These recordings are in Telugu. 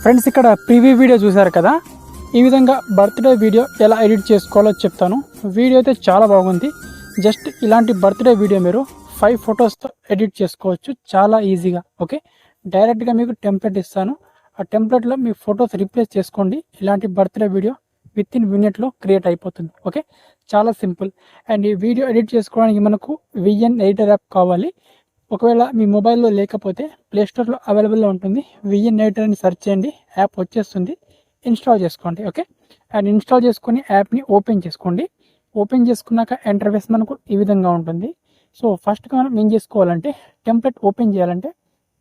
ఫ్రెండ్స్ ఇక్కడ ప్రీవ్యూ వీడియో చూసారు కదా, ఈ విధంగా బర్త్డే వీడియో ఎలా ఎడిట్ చేసుకోవాలో చెప్తాను. వీడియో అయితే చాలా బాగుంది. జస్ట్ ఇలాంటి బర్త్డే వీడియో మీరు 5 ఫొటోస్తో ఎడిట్ చేసుకోవచ్చు చాలా ఈజీగా. ఓకే, డైరెక్ట్గా మీకు టెంప్లెట్ ఇస్తాను. ఆ టెంప్లెట్లో మీ ఫొటోస్ రీప్లేస్ చేసుకోండి. ఇలాంటి బర్త్డే వీడియో విత్ ఇన్ మినిట్లో క్రియేట్ అయిపోతుంది. ఓకే, చాలా సింపుల్. అండ్ ఈ వీడియో ఎడిట్ చేసుకోవడానికి మనకు విఎన్ ఎడిటర్ యాప్ కావాలి. ఒకవేళ మీ మొబైల్లో లేకపోతే ప్లేస్టోర్లో అవైలబుల్లో ఉంటుంది. విఎన్ ఎడిటర్ అని సెర్చ్ చేయండి, యాప్ వచ్చేస్తుంది. ఇన్స్టాల్ చేసుకోండి. ఓకే, అండ్ ఇన్స్టాల్ చేసుకొని యాప్ని ఓపెన్ చేసుకోండి. ఓపెన్ చేసుకున్నాక ఇంటర్ఫేస్ మనకు ఈ విధంగా ఉంటుంది. సో ఫస్ట్గా మనం ఏం చేసుకోవాలంటే, టెంప్లెట్ ఓపెన్ చేయాలంటే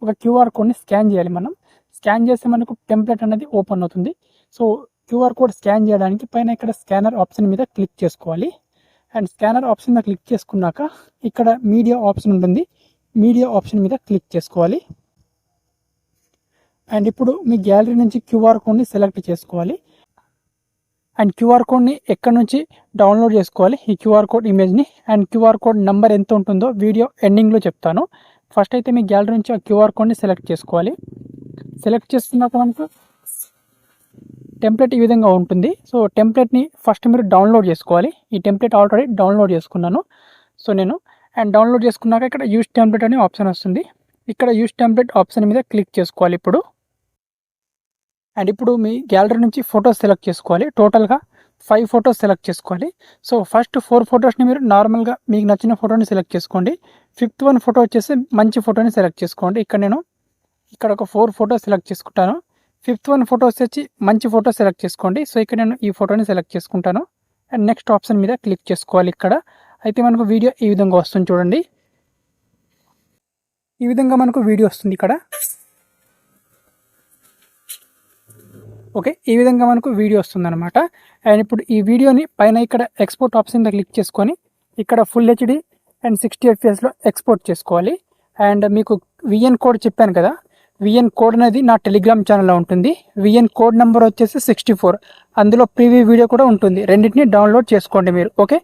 ఒక క్యూఆర్ కోడ్ని స్కాన్ చేయాలి. మనం స్కాన్ చేస్తే మనకు టెంప్లెట్ అనేది ఓపెన్ అవుతుంది. సో క్యూఆర్ కోడ్ స్కాన్ చేయడానికి పైన ఇక్కడ స్కానర్ ఆప్షన్ మీద క్లిక్ చేసుకోవాలి. అండ్ స్కానర్ ఆప్షన్ మీద క్లిక్ చేసుకున్నాక ఇక్కడ మీడియా ఆప్షన్ ఉంటుంది. మీడియా ఆప్షన్ మీద క్లిక్ చేసుకోవాలి. అండ్ ఇప్పుడు మీ గ్యాలరీ నుంచి క్యూఆర్ కోడ్ని సెలెక్ట్ చేసుకోవాలి. అండ్ క్యూఆర్ కోడ్ని ఎక్కడి నుంచి డౌన్లోడ్ చేసుకోవాలి, ఈ క్యూఆర్ కోడ్ ఇమేజ్ని. అండ్ క్యూఆర్ కోడ్ నెంబర్ ఎంత ఉంటుందో వీడియో ఎండింగ్లో చెప్తాను. ఫస్ట్ అయితే మీ గ్యాలరీ నుంచి ఆ క్యూఆర్ కోడ్ని సెలెక్ట్ చేసుకోవాలి. సెలెక్ట్ చేసుకున్నాక మనకు టెంప్లెట్ ఈ విధంగా ఉంటుంది. సో టెంప్లెట్ని ఫస్ట్ మీరు డౌన్లోడ్ చేసుకోవాలి. ఈ టెంప్లెట్ ఆల్రెడీ డౌన్లోడ్ చేసుకున్నాను. సో నేను అండ్ డౌన్లోడ్ చేసుకున్నాక ఇక్కడ యూస్ టెంప్లెట్ అనే ఆప్షన్ వస్తుంది. ఇక్కడ యూస్ టెంప్లెట్ ఆప్షన్ మీద క్లిక్ చేసుకోవాలి ఇప్పుడు. అండ్ ఇప్పుడు మీ గ్యాలరీ నుంచి ఫొటోస్ సెలెక్ట్ చేసుకోవాలి. టోటల్గా 5 ఫొటోస్ సెలెక్ట్ చేసుకోవాలి. సో ఫస్ట్ 4 ఫొటోస్ని మీరు నార్మల్గా మీకు నచ్చిన ఫోటోని సెలెక్ట్ చేసుకోండి. 5th వన్ ఫోటో వచ్చేసి మంచి ఫోటోని సెలెక్ట్ చేసుకోండి. ఇక్కడ ఒక 4 ఫొటోస్ సెలెక్ట్ చేసుకుంటాను. 5th వన్ ఫోటో వచ్చి మంచి ఫోటో సెలెక్ట్ చేసుకోండి. సో ఇక్కడ నేను ఈ ఫోటోని సెలెక్ట్ చేసుకుంటాను. అండ్ నెక్స్ట్ ఆప్షన్ మీద క్లిక్ చేసుకోవాలి. ఇక్కడ అయితే మనకు వీడియో ఈ విధంగా వస్తుంది చూడండి. ఈ విధంగా మనకు వీడియో వస్తుంది ఇక్కడ. ఓకే, ఈ విధంగా మనకు వీడియో వస్తుంది అనమాట. అండ్ ఇప్పుడు ఈ వీడియోని పైన ఇక్కడ ఎక్స్పోర్ట్ ఆప్షన్ మీద క్లిక్ చేసుకొని ఇక్కడ full HD and 60 fps export చేసుకోవాలి. అండ్ మీకు విఎన్ కోడ్ చెప్పాను కదా, విఎన్ కోడ్ అనేది నా టెలిగ్రామ్ ఛానల్లో ఉంటుంది. విఎన్ కోడ్ నెంబర్ వచ్చేసి 64. అందులో ప్రీవ్యూ వీడియో కూడా ఉంటుంది. రెండింటిని డౌన్లోడ్ చేసుకోండి మీరు. ఓకే.